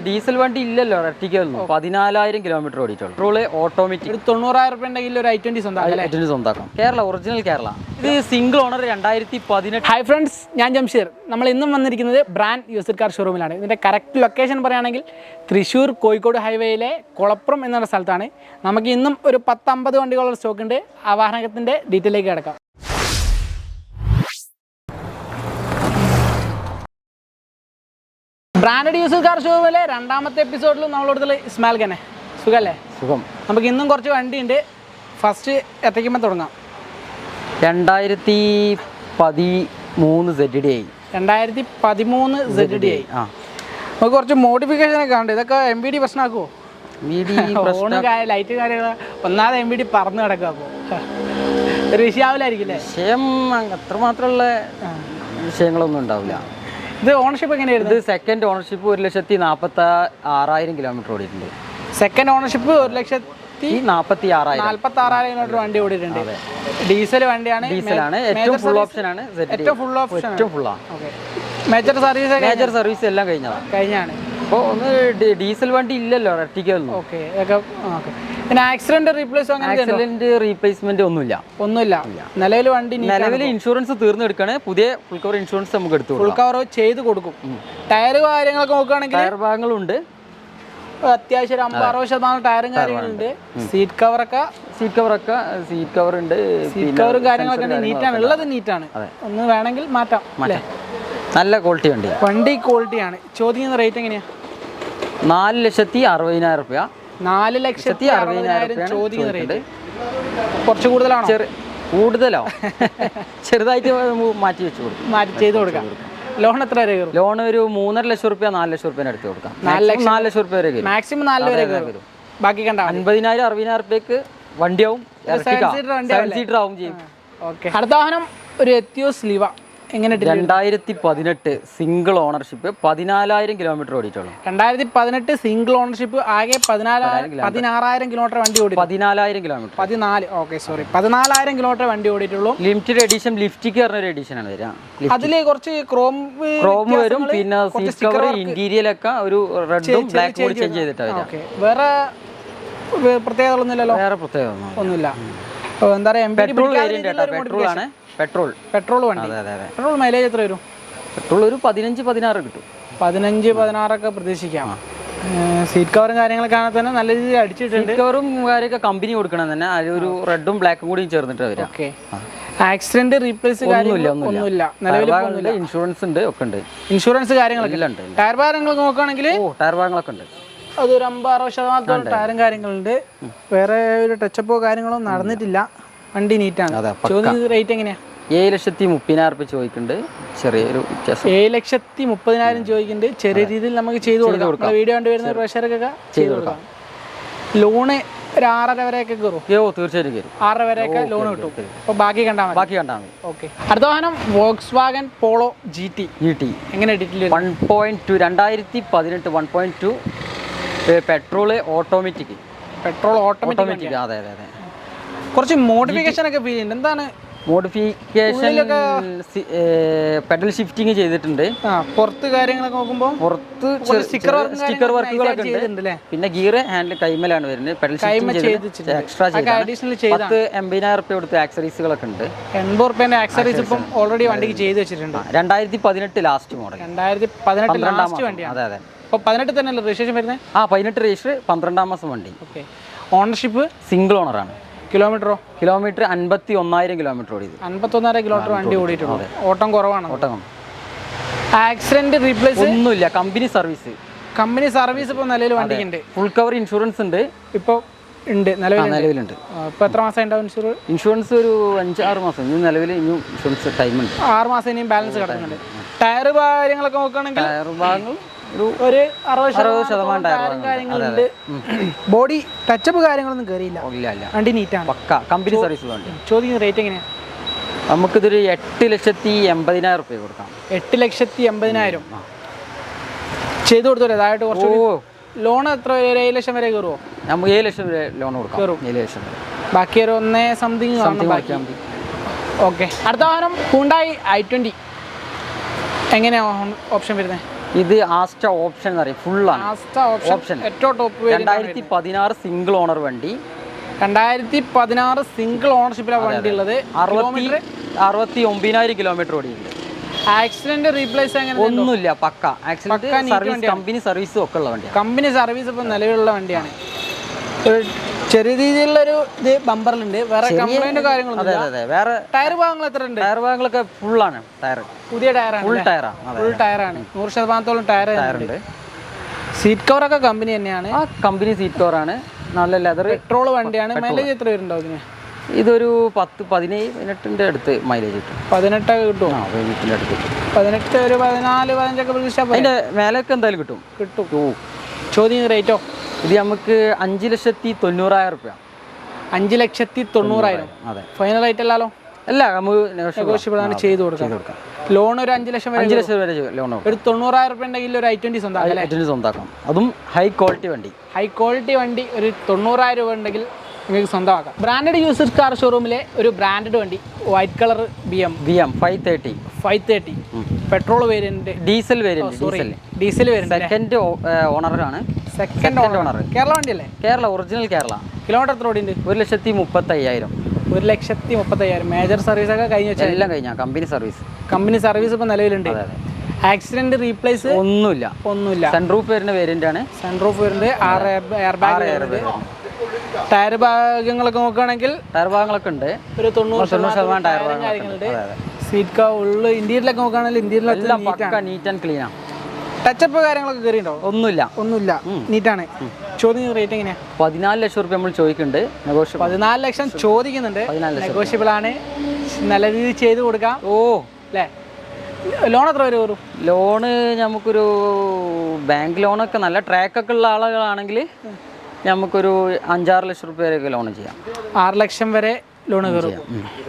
Diesel വണ്ടി ഇല്ലല്ലോ Ertiga 14,000 kilometre ഓടിയിട്ടുള്ളൂ. Petrol automatic 90,000 ഉണ്ടെങ്കിൽ ഒരു i20 സ്വന്തമാക്കാം. കേരള ഒറിജിനൽ കേരള. ഇത് സിംഗിൾ ഓണർ 2018. ഹായ് ഫ്രണ്ട്സ്, ഞാൻ ജംഷീർ. നമ്മൾ ഇന്നും വന്നിരിക്കുന്നത് ബ്രാൻഡ് യൂസ്ഡ് കാർ ഷോറൂമിലാണ്. ഇതിൻ്റെ കറക്റ്റ് ലൊക്കേഷൻ പറയുകയാണെങ്കിൽ തൃശ്ശൂർ കോഴിക്കോട് ഹൈവേയിലെ കുളപ്പുറം എന്ന സ്ഥലത്താണ്. നമുക്ക് ഇന്നും ഒരു 10-50 വണ്ടികളുടെ സ്റ്റോക്ക് ഉണ്ട്. ആ വാഹനത്തിൻ്റെ ഡീറ്റെയിലേക്ക് കിടക്കാം. ബ്രാൻഡഡ് യൂസ്ഡ് കാർ ഷോറൂമിലെ രണ്ടാമത്തെ എപ്പിസോഡിൽ നമ്മളോടത്തുള്ള ഇസ്മായിൽ ഖാനെ. സുഖമല്ലേ? സുഖം. നമുക്ക് ഇന്നും കുറച്ച് വണ്ടിയുണ്ട്. ഫസ്റ്റ് എത്തിക്കുമ്പോൾ തുടങ്ങാം. 2013 ZDI. 2013 ZDI. നമുക്ക് കുറച്ച് മോഡിഫിക്കേഷൻ ഒക്കെ ഉണ്ട്. ഇതൊക്കെ MVD പ്രശ്നമാക്കുമോ? ലൈറ്റ് കാര്യങ്ങൾ ഒന്നാമത് MVD പറന്ന് കിടക്കുമോ? ഒരു വിഷയാവില്ലായിരിക്കില്ലേ? വിഷയം അത്രമാത്രമുള്ള വിഷയങ്ങളൊന്നും ഉണ്ടാവില്ല. ഇത് ഓണർഷിപ്പ് എങ്ങനെയായിരുന്നു? ഇത് സെക്കൻഡ് ഓണർഷിപ്പ് 1,46,000 കിലോമീറ്റർ ഓടിയിട്ടുണ്ട്. സെക്കൻഡ് ഓണർഷിപ്പ് 1,46,000 കിലോമീറ്റർ വണ്ടി ഓടിയിട്ടുണ്ട്. ഡീസൽ വണ്ടിയാണ്. ഡീസലാണ്. ഏറ്റവും ഫുൾ ഓപ്ഷൻ ആണ്. ഏറ്റവും ഫുൾ ഓപ്ഷൻ. ഏറ്റവും ഫുള്ളാണ്. മേജർ സർവീസ് എല്ലാം കഴിഞ്ഞാണ്. അപ്പോൾ ഒന്ന് ഡീസൽ വണ്ടി ഇല്ലല്ലോ എർട്ടിഗ. ഓക്കെ. പിന്നെ ആക്സിഡന്റ് റീപ്ലേസ്മെന്റ് ഒന്നുമില്ല. നിലവിൽ വണ്ടി ഇൻഷുറൻസ് തീർന്നെടുക്കാണ്. പുതിയ ഫുൾ കവർ ഇൻഷുറൻസ് നമുക്ക് എടുത്തു ഫുൾ കവർ ചെയ്ത് കൊടുക്കും. ടയർ കാര്യങ്ങളൊക്കെ നോക്കുകയാണെങ്കിൽ ടയർ ഭാഗങ്ങളുണ്ട്. അത്യാവശ്യം 50-60% ടയറും കാര്യങ്ങളുണ്ട്. സീറ്റ് കവർ ഉണ്ട്. സീറ്റ് കവറും കാര്യങ്ങളൊക്കെ നീറ്റാണ് ഉള്ളത്. നീറ്റാണ്. ഒന്ന് വേണമെങ്കിൽ മാറ്റാം. നല്ല ക്വാളിറ്റി വണ്ടി ക്വാളിറ്റിയാണ്. ചോദിക്കുന്ന റേറ്റ് എങ്ങനെയാ? 4,60,000 രൂപ. 4,60,000 ചോദിക്കുന്ന റേറ്റ് കുറച്ച് കൂടുതലാണോ? കൂടുതലോ? ചെറുതായിട്ട് മാറ്റി വെച്ച് കൊടുക്കും. മാറ്റി ചെയ്ത് കൊടുക്കാം. ലോൺ എത്ര വരെ കയറും? ലോൺ ഒരു 3.5 ലക്ഷം രൂപ 4 ലക്ഷം രൂപ എടുത്ത് കൊടുക്കാം. 4 ലക്ഷം രൂപ വരെ മാക്സിമം 4 വരെ കയറും. ബാക്കി കണ്ട 50,000-60,000 രൂപയ്ക്ക് വണ്ടിയാവും. 7 സീറ്റർ ആവും ചെയ്യും. ഓക്കെ. അടുത്ത വാഹനം ഒരു എത്തിയോസ് ലിവ. എങ്ങനെ? 2018 സിംഗിൾ ഓണർഷിപ്പ് 14,000 കിലോമീറ്റർ ഓടിയിട്ടുള്ളൂ. 2018 സിംഗിൾ ഓണർഷിപ്പ്. ആകെ 16,000 കിലോമീറ്റർ വണ്ടി ഓടി. 14,000 കിലോമീറ്റർ. 14,000 കിലോമീറ്റർ വണ്ടി ഓടിയിട്ടുള്ളൂ. ലിമിറ്റഡ് എഡിഷൻ ലിഫ്റ്റിക്ക് പറഞ്ഞൊരു എഡിഷൻ ആണ് വരിക. അതില് കുറച്ച് ക്രോം വരും. പിന്നെ സീറ്റ് കവർ ഇന്റീരിയലൊക്കെ ഒരു റെഡും ബ്ലാക്ക് കൂടി ചേഞ്ച് ചെയ്തിട്ടാണ്. വേറെ പ്രത്യേകത ഒന്നുമില്ലല്ലോ? വേറെ പ്രത്യേകത ഒന്നുമില്ല. എന്താ പറയാ, പെട്രോൾ ആണ്. പെട്രോൾ വണ്ടി. പെട്രോൾ മൈലേജ് എത്ര വരും? പെട്രോൾ ഒരു 15-16 കിട്ടും. 15-16 പ്രതീക്ഷിക്കാം. സീറ്റ് കവറും കാര്യങ്ങളൊക്കെ ആണെങ്കിൽ തന്നെ നല്ല രീതിയിൽ അടിച്ചിട്ടുണ്ട്. സീറ്റ് കവറും കാര്യമൊക്കെ കമ്പനി കൊടുക്കണം തന്നെ. അതിലൊരു റെഡും ബ്ലാക്കും കൂടി ചേർന്നിട്ട് വരും. ഓക്കെ. ആക്സിഡന്റ് റീപ്ലേസ് ഒന്നുമില്ല. നിലവിൽ ഇൻഷുറൻസ് ഉണ്ട്. ഒക്കെ ഉണ്ട്. ഇൻഷുറൻസ് കാര്യങ്ങളൊക്കെ ഉണ്ട്. ടയർ ഭാഗങ്ങളൊക്കെ നോക്കുകയാണെങ്കിൽ ടയർ ഭാഗങ്ങളൊക്കെ ഉണ്ട്. അതൊരു 50-60% ടയറും കാര്യങ്ങളുണ്ട്. വേറെ ഒരു ടച്ചപ്പോ കാര്യങ്ങളോ നടന്നിട്ടില്ല. വണ്ടി നീറ്റാണ്. റേറ്റ് എങ്ങനെയാ? 7,30,000 രൂപ ചോദിക്കുന്നുണ്ട്. ചെറിയൊരു വ്യത്യാസം. 7,30,000 ചോദിക്കുന്നുണ്ട്. ചെറിയ രീതിയിൽ നമുക്ക് ചെയ്തു കൊടുക്കാം. വീഡിയോ കണ്ടുവരുന്ന പ്രേക്ഷകർക്കൊക്കെ ചെയ്തു കൊടുക്കാം. ലോണ് ഒരു 6.5 വരെയൊക്കെ കയറും. തീർച്ചയായിട്ടും കയറും. 6.5 വരെയൊക്കെ ലോൺ കിട്ടും. അപ്പോൾ ബാക്കി കണ്ടാൽ മതി. ഓക്കെ. അടുത്ത വാഹനം വോക്സ്വാഗൻ പോളോ GT. എങ്ങനെ? 1.2 2018 1.2 പെട്രോള് ഓട്ടോമാറ്റിക്. അതെ. കുറച്ച് മോഡിഫിക്കേഷൻ ഒക്കെ ഫീൽ ചെയ്യുന്നുണ്ട്. എന്താണ് മോഡിഫിക്കേഷൻ? പെഡൽ ഷിഫ്റ്റിംഗ് ചെയ്തിട്ടുണ്ട്. പുറത്ത് കാര്യങ്ങളൊക്കെ നോക്കുമ്പോൾ പുറത്ത് സ്റ്റിക്കർ വർക്കുകളൊക്കെ ഉണ്ട്. പിന്നെ ഗിയർ ഹാൻഡിൽ കൈമലാണ് വരുന്നത്. പെഡൽ ഷിഫ്റ്റിംഗ് എക്സ്ട്രാ 80,000 രൂപ കൊടുത്ത് ആക്സറീസുകളൊക്കെ ഉണ്ട്. 80 രൂപേന്റെ ആക്സറീസ് ഇപ്പം ഓൾറെഡി വണ്ടിക്ക് ചെയ്ത് വെച്ചിട്ടുണ്ട്. 2018 ലാസ്റ്റ് മോഡൽ. 2018 ലാസ്റ്റ് വണ്ടിയാണ്. അതെ. അപ്പോൾ 18 തന്നെ രജിസ്ട്രേഷൻ വരുന്നത്? 18 രജിസ്റ്റർ, 12-ാം മാസം വണ്ടി. ഓക്കെ. ഓണർഷിപ്പ് സിംഗിൾ ഓണറാണ്. കിലോമീറ്റർ 51,000 കിലോമീറ്റർ ഓടിയത്. 51,000 കിലോമീറ്റർ വണ്ടി ഓടിയിട്ടുണ്ട്. ഓട്ടം കുറവാണ്. ആക്സിഡന്റ് റീപ്ലേസ് ഒന്നുമില്ല. കമ്പനി സർവീസ് ഇപ്പോൾ നിലവിൽ വണ്ടിക്കുണ്ട്. ഫുൾ കവർ ഇൻഷുറൻസ് ഉണ്ട്. ഇപ്പോൾ ഉണ്ട്, നിലവിലുണ്ട്. ഇപ്പോൾ എത്ര മാസം ഉണ്ടാവും ഇൻഷുറൻസ്? ഒരു 5-6 മാസം. നിലവിൽ ഇൻഷുറൻസ് ടൈം ഉണ്ട്. 6 മാസം ഇനിയും ബാലൻസ് കിടക്കുന്നുണ്ട്. ടയർ കാര്യങ്ങളൊക്കെ നോക്കുകയാണെങ്കിൽ ടയർ ഭാഗങ്ങൾ ഒരു 60% കാര്യങ്ങളുണ്ട്. ബോഡി ടച്ചപ്പ് കാര്യങ്ങളൊന്നും കയറിയില്ല. വണ്ടി നീറ്റാണ്. പക്ക കമ്പനി സർവീസ് വണ്ടി. ചോദിക്കുന്ന റേറ്റ് എങ്ങനെയാണ്? നമുക്കിതൊരു 8,80,000 രൂപ കൊടുക്കാം. 8,80,000 ചെയ്തു കൊടുത്തൂടെ? അതായത് കുറച്ച് ലോൺ എത്ര? 7 ലക്ഷം വരെ കയറുമോ? നമുക്ക് 7 ലക്ഷം വരെ ലോൺ കൊടുക്കാം. 7 ലക്ഷം വരെ. ബാക്കി ഒരു 1 സംതിങ്. ഓക്കെ. അടുത്ത വാഹനം ഹ്യുണ്ടായി i20. എങ്ങനെയാണ് ഓപ്ഷൻ വരുന്നത്? ഇത് ആസ്റ്റ ഓപ്ഷൻ എന്ന് പറയും, ഫുള്ളാണ് ഓപ്ഷൻ. ഏറ്റവും ടോപ്പ് 2016 സിംഗിൾ ഓണർ വണ്ടി. 2016 സിംഗിൾ ഓണർഷിപ്പിലാണ് വണ്ടി ഉള്ളത്. 69,000 കിലോമീറ്റർ ഓടിയിട്ടുണ്ട്. ആക്സിഡന്റ് റീപ്ലേസ് അങ്ങനെ ഒന്നുമില്ല, പക്ക ആക്സിഡന്റ് സർവീസ്, കമ്പനി സർവീസും ഒക്കെ ഉള്ള വണ്ടിയാണ്. കമ്പനി സർവീസ് ഇപ്പം നിലവിലുള്ള വണ്ടിയാണ്. ചെറിയ രീതിയിലുള്ളൊരു ഇത് ബമ്പറിലുണ്ട്, വേറെ കംപ്ലൈന്റ് കാര്യങ്ങളൊന്നും. വേറെ ടയർ ഭാഗങ്ങൾ എത്ര ഉണ്ട്? ടയർ ഭാഗങ്ങളൊക്കെ ഫുള്ളാണ്. ടയർ പുതിയ ടയറാണ്, ഫുൾ ടയറാണ്. 100% ടയർ ഉണ്ട്. സീറ്റ് കവറൊക്കെ കമ്പനി തന്നെയാണ്. ആ കമ്പനി സീറ്റ് കവറാണ്, നല്ല ലെതർ. പെട്രോൾ വണ്ടിയാണ്. മൈലേജ് എത്ര വരുന്നുണ്ടോ ഇതിന്? ഇതൊരു 10-18 അടുത്ത് മൈലേജ് കിട്ടും. 18 കിട്ടും. 18 അടുത്ത് കിട്ടും. 18 ഒരു 14-15 പ്രതീക്ഷ. അതിന്റെ മേലൊക്കെ എന്തായാലും കിട്ടും. ചോദ്യം റേറ്റോ? ഇത് നമുക്ക് 5,90,000 രൂപ. 5,90,000. അതെ, ഫൈനൽ റേറ്റ് അല്ലല്ലോ. അല്ല, നമുക്ക് നെഗോഷ്യബിൾ ആണ്, ചെയ്ത് കൊടുക്കാം. ലോൺ ഒരു 5 ലക്ഷം വരെ. 5 ലക്ഷം വരെ ലോൺ. ഒരു 90,000 രൂപ ഉണ്ടെങ്കിൽ ഒരു i20 സ്വന്തമാക്കാം. അതും ഹൈ ക്വാളിറ്റി വണ്ടി. ഹൈ ക്വാളിറ്റി വണ്ടി ഒരു 90,000 രൂപ ഉണ്ടെങ്കിൽ നിങ്ങൾക്ക് സ്വന്തമാക്കാം. ബ്രാൻഡഡ് യൂസ്ഡ് കാർ ഷോറൂമിലെ ഒരു ബ്രാൻഡഡ് വണ്ടി, white colour BM 530 petrol variant, diesel variant. Second ഓണറാണ്. Second owner. കേരള വണ്ടിയല്ലേ? കേരള, ഒറിജിനൽ കേരള. കിലോമീറ്റർ എത്ര ഓടിയുണ്ട്? 1,35,000. 1,35,000. മേജർ സർവീസ് ഒക്കെ കഴിഞ്ഞ എല്ലാം കഴിഞ്ഞ കമ്പനി സർവീസ്. ഇപ്പൊ നിലവിലുണ്ട്. ആക്സിഡന്റ് റീപ്ലേസ് ഒന്നുമില്ല. സൺറൂഫ് വരുന്ന വേരിയന്റ് ആണ്. സൺറൂഫ് വരുന്നത്, എയർ ബാഗ്. ടയർ ഭാഗങ്ങളൊക്കെ നോക്കുകയാണെങ്കിൽ ടയർ ഭാഗങ്ങളൊക്കെ ഉണ്ട്, ഒരു 90% ടയർ ഭാഗങ്ങളുണ്ട്. സീറ്റ് ഉള്ള ഇന്റീരിയലൊക്കെ നോക്കുകയാണെങ്കിൽ ഇന്റീരിയലെല്ലാം നീറ്റ് ആൻഡ് ക്ലീൻ ആണ്. ടച്ചപ്പ് കാര്യങ്ങളൊക്കെ കയറിയുണ്ടോ? ഒന്നുമില്ല, നീറ്റാണ്. ചോദ്യം റേറ്റ് എങ്ങനെയാ? 14 ലക്ഷം രൂപ നമ്മൾ ചോദിക്കുന്നുണ്ട്. 14 ലക്ഷം ചോദിക്കുന്നുണ്ട്. നെഗോഷ്യബിൾ ആണ്, നല്ല രീതിയിൽ ചെയ്ത് കൊടുക്കാം. അല്ലേ? ലോൺ എത്ര വരെ വരും? ലോണ് നമുക്കൊരു ബാങ്ക് ലോണൊക്കെ നല്ല ട്രാക്കൊക്കെ ഉള്ള ആളുകളാണെങ്കിൽ നമുക്കൊരു 5-6 ലക്ഷം രൂപ വരെയൊക്കെ ലോൺ ചെയ്യാം. 6 ലക്ഷം വരെ ലോൺ കയറും.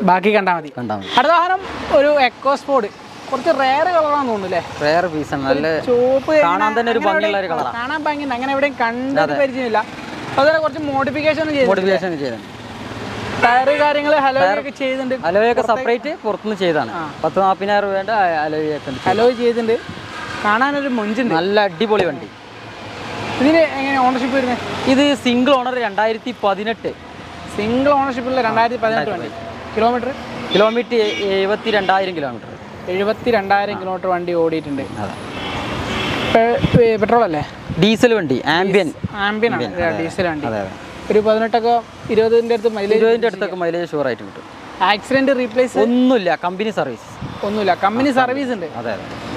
ബാക്കി കണ്ടാൽ മതി. അടുത്ത വാഹനം ഒരു എക്കോസ്പോർട്ട്. കുറച്ച് റെയർ കളറാണെന്ന് തോന്നുന്നു അല്ലേ? റെയർ പീസാണ്, നല്ല ചോപ്പ്, കാണാൻ തന്നെ ഒരു ഭംഗിയുള്ള ഒരു കളറാണ്. കാണാൻ ഭംഗിയുണ്ട്, അങ്ങനെ എവിടെയും കണ്ടിട്ട് പരിചയമില്ല. അതുപോലെ കുറച്ച് മോഡിഫിക്കേഷൻ ചെയ്തിട്ടുണ്ട്. ടയർ കാര്യങ്ങൾ ഹലോയൊക്കെ ചെയ്തിട്ടുണ്ട്. ഹലോയൊക്കെ സെപ്പറേറ്റ് പുറത്തുനിന്ന് ചെയ്താണ്. 10-40,000 രൂപയുടെ ഹലോ ചെയ്തിട്ടുണ്ട്. കാണാനൊരു മൊഞ്ചുണ്ട്, നല്ല അടിപൊളി വണ്ടി. ഇതിന് എങ്ങനെ ഓണർഷിപ്പ് വരുന്നത്? ഇത് സിംഗിൾ ഓണർ 2018. സിംഗിൾ ഓണർഷിപ്പുള്ള 2018 വണ്ടി. Kilometre 72,000 kilometre. 72,000 കിലോമീറ്റർ വണ്ടി ഓടിയിട്ടുണ്ട്. പെട്രോൾ അല്ലേ? ഡീസൽ വണ്ടി, ആംബിയൻ ആണ് ഡീസൽ വണ്ടി. ഒരു 18-20 അടുത്ത് മൈലേജ്, 20 അടുത്തൊക്കെ മൈലേജ് ഷുവർ ആയിട്ട് കിട്ടും. ആക്സിഡന്റ് റീപ്ലേസ് ഒന്നുമില്ല, കമ്പനി സർവീസ്. കമ്പനി സർവീസ് ഉണ്ട്.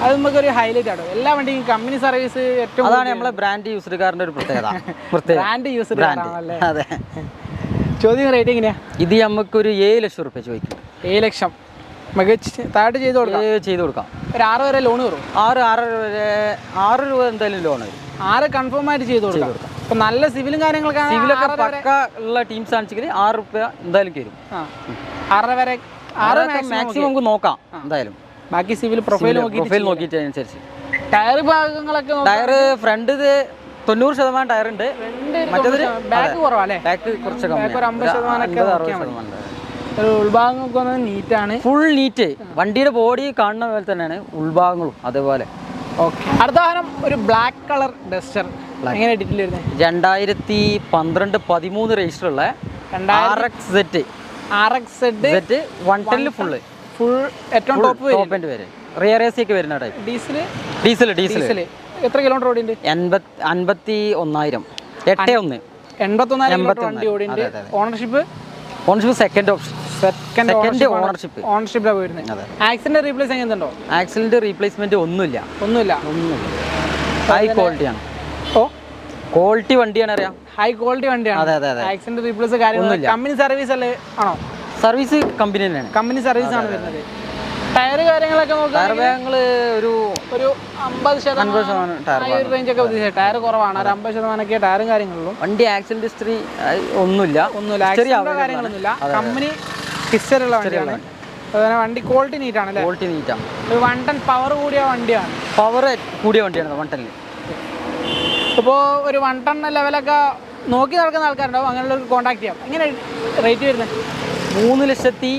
അത് നമുക്കൊരു ഹൈലൈറ്റ് ആണ്. എല്ലാ വണ്ടിയും കമ്പനി സർവീസ് ഏറ്റവും, അതാണ് നമ്മളെ ബ്രാൻഡ് യൂസ്ഡ് കാറിന്റെ ഒരു പ്രത്യേകത. ബ്രാൻഡ് യൂസ്ഡ് കാറാണല്ലേ? അതെ. ചോദ്യം റേറ്റ് എങ്ങനെയാ? ഇത് നമുക്കൊരു 7 ലക്ഷം രൂപ ചോദിക്കും. 7 ലക്ഷം താഴെ ചെയ്ത് കൊടുക്കാം. ഒരു 6 വരെ ലോൺ കയറും. 6 രൂപ എന്തായാലും ലോൺ വരും. 6 കൺഫേം ആയിട്ട് ചെയ്ത് കൊടുക്കാം. ഇപ്പൊ നല്ല സിവിലും കാര്യങ്ങളൊക്കെ പക്ക ഉള്ള ടീംസ് ആണെങ്കിൽ 6 രൂപ എന്തായാലും കയറും. 6 വരെ മാക്സിമം നമുക്ക് നോക്കാം എന്തായാലും. ബാക്കി സിവിൽ പ്രൊഫൈൽ നോക്കിയിട്ട് അനുസരിച്ച്. ടയർ ഭാഗങ്ങളൊക്കെ, ടയർ ഫ്രണ്ട് 90% ടയർ ഉണ്ട്. മറ്റേത് ബാക്ക് കുറവാല്ലേ? ബാക്ക് കുറച്ച് കമ്മി, 50%. ഉൾഭാഗങ്ങളൊക്കെ നീറ്റാണ്, ഫുൾ നീറ്റ്. വണ്ടിയുടെ ബോഡി കാണുന്ന പോലെ തന്നെയാണ് ഉൾഭാഗങ്ങളും അതേപോലെ. ഓക്കെ. അടുത്ത വാഹനം ഒരു ബ്ലാക്ക് കളർ ഡസ്റ്റർ. എങ്ങനെ ഡീറ്റെയിൽ വരുന്നത്? 2012-13 രജിസ്റ്റർ ഉള്ള RXZ 110 ഫുൾ ഏറ്റവും ടോപ്പ് എൻഡ് വരെ റിയർ AC ഒക്കെ വരുന്ന ടൈപ്പ്. ഡീസൽ. എത്ര കിലോമീറ്റർ ഓടിയുണ്ട്? 81,000. 81,000 വണ്ടി ഓടിയുണ്ട്. ഓണർഷിപ്പ് സെക്കൻഡ് ഓണർഷിപ്പിലാണ് വരുന്നത്. ആക്സിഡന്റ് റീപ്ലേസ് എങ്ങനെയുണ്ടോ? ആക്സിഡന്റ് റീപ്ലേസ്മെന്റ് ഒന്നുമില്ല. ഹൈ ക്വാളിറ്റിയാണ്. ക്വാളിറ്റി വണ്ടിയാണ്, അറിയാം. ഹൈ ക്വാളിറ്റി വണ്ടിയാണ്. ആക്സിഡന്റ് റീപ്ലേസ് കാര്യങ്ങളൊന്നും. കമ്പനി സർവീസ് അല്ലേ? ആണോ? സർവീസ് കമ്പനി തന്നെയാണ്. കമ്പനി സർവീസ് ആണ് വരുന്നത്. ടയർ കാര്യങ്ങളൊക്കെ നോക്കുകയാണെങ്കിൽ ഒരു 50% റേഞ്ച് ഒക്കെ ഉദ്ദേശിച്ചത്. ടയർ കുറവാണ്, ഒരു 50% ടയറും കാര്യങ്ങളുള്ളൂ. വണ്ടി ആക്സിഡന്റ് ഹിസ്റ്ററി ഒന്നുമില്ല. കാര്യങ്ങളൊന്നുമില്ല. കമ്പനി ഹിസ്റ്ററി ഉള്ള വണ്ടിയാണ്. അതുപോലെ വണ്ടി ക്വാളിറ്റി നീറ്റാണ് അല്ലേ? ക്വാളിറ്റി നീറ്റാണ്. ഒരു 110 പവർ കൂടിയ വണ്ടിയാണ്. 110. ഇപ്പോൾ ഒരു 110 ലെവലൊക്കെ നോക്കി നടക്കുന്ന ആൾക്കാരുണ്ടാവും. അങ്ങനെയുള്ളവർക്ക് കോൺടാക്ട് ചെയ്യാം. എങ്ങനെ റേറ്റ് വരുന്നത്? 3,50,000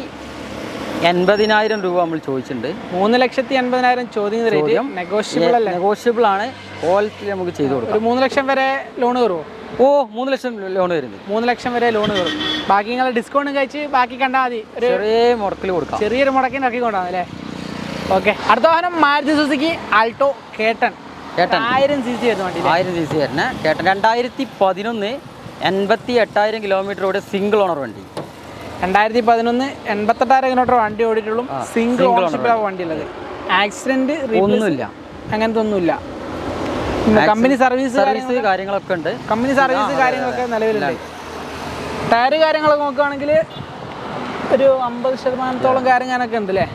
80,000 രൂപ നമ്മൾ ചോദിച്ചിട്ടുണ്ട്. 3,80,000 ചോദ്യം റേറ്റ് നെഗോഷ്യബിൾ അല്ലേ? നെഗോഷ്യബിൾ ആണ്. ക്വാളിറ്റി നമുക്ക് ചെയ്ത് കൊടുക്കാം. ഒരു 3 ലക്ഷം വരെ ലോൺ കയറുമോ? 3 ലക്ഷം ലോൺ വരുന്നത്. 3 ലക്ഷം വരെ ലോൺ കയറും. ബാക്കി നിങ്ങൾ ഡിസ്കൗണ്ട് കഴിച്ച് ബാക്കി കണ്ടാൽ മതി. ഒരു ചെറിയ മുടക്കിൽ കൊടുക്കാം. ചെറിയൊരു മുടക്കിന് ഇറക്കി കൊണ്ടാണ് അല്ലേ? ഓക്കെ. അടുത്ത വാഹനം മാരുതി സുസുക്കി ആൾട്ടോ കേട്ടൺ. 1000 cc വരുന്ന വണ്ടി. 1000 cc വരുന്ന കേട്ടൺ. 2011 88,000 കിലോമീറ്റർ ഓടിയ സിംഗിൾ ഓണർ വണ്ടി. 2011 88,000 കിലോമീറ്റർ വണ്ടി ഓടിയിട്ടുള്ളൂ. സിംഗിൾ ഓണർഷിപ്പിലാണ് വണ്ടി ഉള്ളത്. ആക്സിഡന്റ് ഒന്നുമില്ല, അങ്ങനത്തെ ഒന്നുമില്ല. കമ്പനി സർവീസ് കാര്യങ്ങളൊക്കെ ഉണ്ട്. കമ്പനി സർവീസ് കാര്യങ്ങളൊക്കെ നിലവിലുണ്ട്. ടയർ കാര്യങ്ങളൊക്കെ നോക്കുകയാണെങ്കിൽ ഒരു 50% കാര്യങ്ങളൊക്കെ ഉണ്ട് അല്ലേ?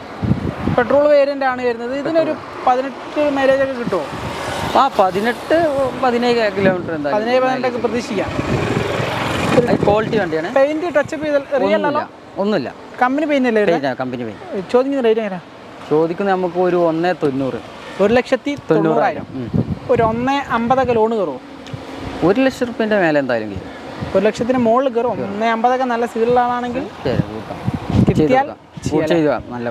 പെട്രോൾ വേരിയൻ്റ് ആണ് വരുന്നത്. ഇതിനൊരു 18 മൈലേജ് ഒക്കെ കിട്ടുമോ? 18-17 കിലോമീറ്റർ എന്താ 17-18 പ്രതീക്ഷിക്കാം. ക്വാളിറ്റി വണ്ടിയാണ്. പെയിന്റ് ടച്ചപ്പ് ചെയ്ത് റിയൽ അല്ല, ഒന്നുമില്ല. കമ്പനി പെയിന്റ് അല്ലേ? Company paint. ചോദിക്കുന്ന റേറ്റ് എങ്ങനെയാ? ചോദിക്കുന്നത് നമുക്ക് ഒരു 1,90,000. 1,90,000. ഒരു 1,50,000 ലോൺ കയറുമോ? 1 ലക്ഷം റുപ്യൻ്റെ മേലെ എന്തായാലും കയറും. 1 ലക്ഷത്തിന് മുകളിൽ കയറും. 1,50,000 നല്ല സിവിലാണെങ്കിൽ കിട്ടിയാൽ നല്ല.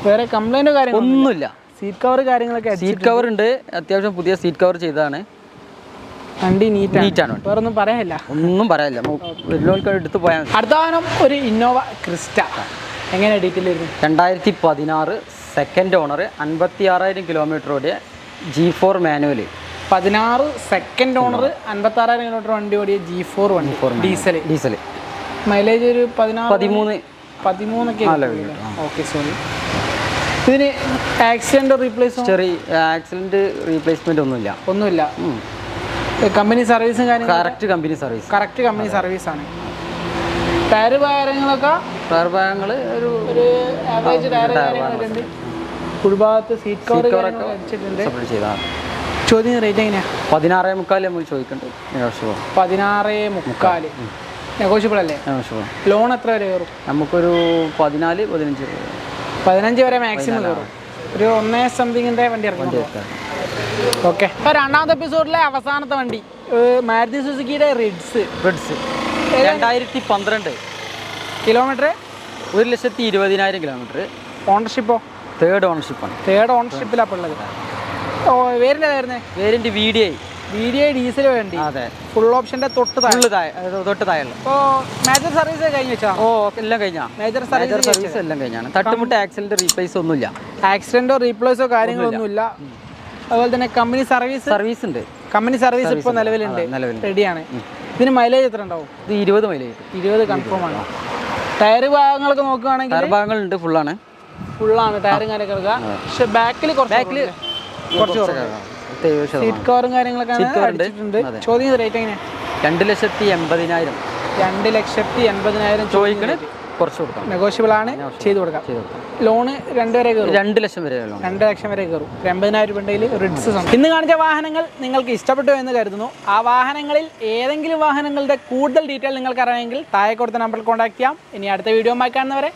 വേറെ കംപ്ലൈൻറ്റോ കാര്യങ്ങളോ ഒന്നുമില്ല. സീറ്റ് കവർ കാര്യങ്ങളൊക്കെ. സീറ്റ് കവർ ഉണ്ട്, അത്യാവശ്യം പുതിയ സീറ്റ് കവർ ചെയ്തതാണ്. വണ്ടി നീറ്റാണ്. വേറെ ഒന്നും പറയാനില്ല. ഒന്നും പറയാനില്ല. എടുത്ത് പോയാൽ. അടുത്ത വാഹനം ഒരു ഇന്നോവ ക്രിസ്റ്റ. എങ്ങനെയാണ് ഡീറ്റെയിൽ വരുന്നത്? 2016 സെക്കൻഡ് ഓണർ, 56,000 കിലോമീറ്റർ ഓടിയ G4 manual. 16 second owner, 56,000 kilometre വണ്ടി ഓടിയ G4 വണ്ടി. ഡീസൽ. മൈലേജ് ഒരു 13 ഓക്കെ. സോറി. ഇതിന് ആക്സിഡന്റ് റീപ്ലേസ്മെന്റ് ഒന്നുമില്ല. കമ്പനി സർവീസും കാര്യങ്ങളും കറക്റ്റ് കമ്പനി സർവീസ് ആണ്. ടയർ ഭാഗങ്ങളൊക്കെ ഒരു ആവറേജ് ടയർ കാര്യങ്ങളൊക്കെ ഉണ്ട്. ഉൾഭാഗത്ത് സീറ്റ് കവർ വെച്ചിട്ടുണ്ട്. ചോദ്യം റേറ്റ് എങ്ങനെയാ? 16,300 നമ്മൾ ചോദിക്കുന്നുണ്ട്. 16,300 നെഗോഷ്യബിൾ അല്ലേ? ലോൺ എത്ര വരെ കയറും? നമുക്കൊരു 14-15 വരെ മാക്സിമം കയറും. ഒരു 1 സംതിങ്ങിൻ്റെ വണ്ടി ഇറങ്ങും. ഓക്കെ. അപ്പോൾ രണ്ടാമത്തെ എപ്പിസോഡിലെ അവസാനത്തെ വണ്ടി മാരുതി സുസുക്കിയുടെ റിഡ്സ്. 2012 kilometre, 1,20,000 kilometre. ഓണർഷിപ്പോ? തേർഡ് ഓണർഷിപ്പിലാണ് ഇപ്പോൾ ഉള്ളത്. വേരിൻ്റെ വരുന്നത്? വേരിൻ്റെ VDI ഡീസൽ വണ്ടി. അതെ. ഫുൾ ഓപ്ഷൻ്റെ തൊട്ട് താഴെ. അപ്പോൾ മേജർ സർവീസ് കഴിഞ്ഞ് വെച്ചാൽ? എല്ലാം കഴിഞ്ഞാ. മേജർ സർവീസ് എല്ലാം കഴിഞ്ഞാണ്. തട്ടുമുട്ട് ആക്സിഡന്റ് റീപ്ലേസ് ഒന്നുമില്ല. ആക്സിഡന്റോ റീപ്ലേസോ കാര്യങ്ങളൊന്നുമില്ല. അതുപോലെ തന്നെ കമ്പനി സർവീസ് ഉണ്ട്. കമ്പനി സർവീസ് ഇപ്പോൾ നിലവിലുണ്ട്, റെഡിയാണ്. ഇതിന് മൈലേജ് എത്ര ഉണ്ടാവും? ഇത് 20 മൈലേജ്. 20 കൺഫേം ആണ്. ടയർ ഭാഗങ്ങളൊക്കെ നോക്കുകയാണെങ്കിൽ ഭാഗങ്ങളുണ്ട്, ഫുള്ളാണ് ടയറും കാര്യങ്ങളൊക്കെ. പക്ഷെ ബാക്കിൽ കുറച്ച് സീറ്റ് കവറും കാര്യങ്ങളൊക്കെ അടിച്ചിട്ടുണ്ട്. ചോദ്യം റേറ്റ് എങ്ങനെയാണ്? 2,80,000. 2,80,000 ചോദിക്കണേ. കുറച്ച് കൊടുക്കാം. നെഗോഷ്യബിൾ ആണ്, ചെയ്ത് കൊടുക്കാം. ലോണ് 2 വരെ കയറും. 2 ലക്ഷം വരെ 2 ലക്ഷം വരെ കയറും. 80,000 രൂപയിൽ റിഡ്സ്. ഇന്ന് കാണിച്ച വാഹനങ്ങൾ നിങ്ങൾക്ക് ഇഷ്ടപ്പെട്ടു എന്ന് കരുതുന്നു. ആ വാഹനങ്ങളിൽ ഏതെങ്കിലും വാഹനങ്ങളുടെ കൂടുതൽ ഡീറ്റെയിൽ നിങ്ങൾക്ക് അറിയണമെങ്കിൽ താഴെ കൊടുത്ത നമ്പറിൽ കോൺടാക്ട് ചെയ്യാം. ഇനി അടുത്ത വീഡിയോ കാണുന്നവരെ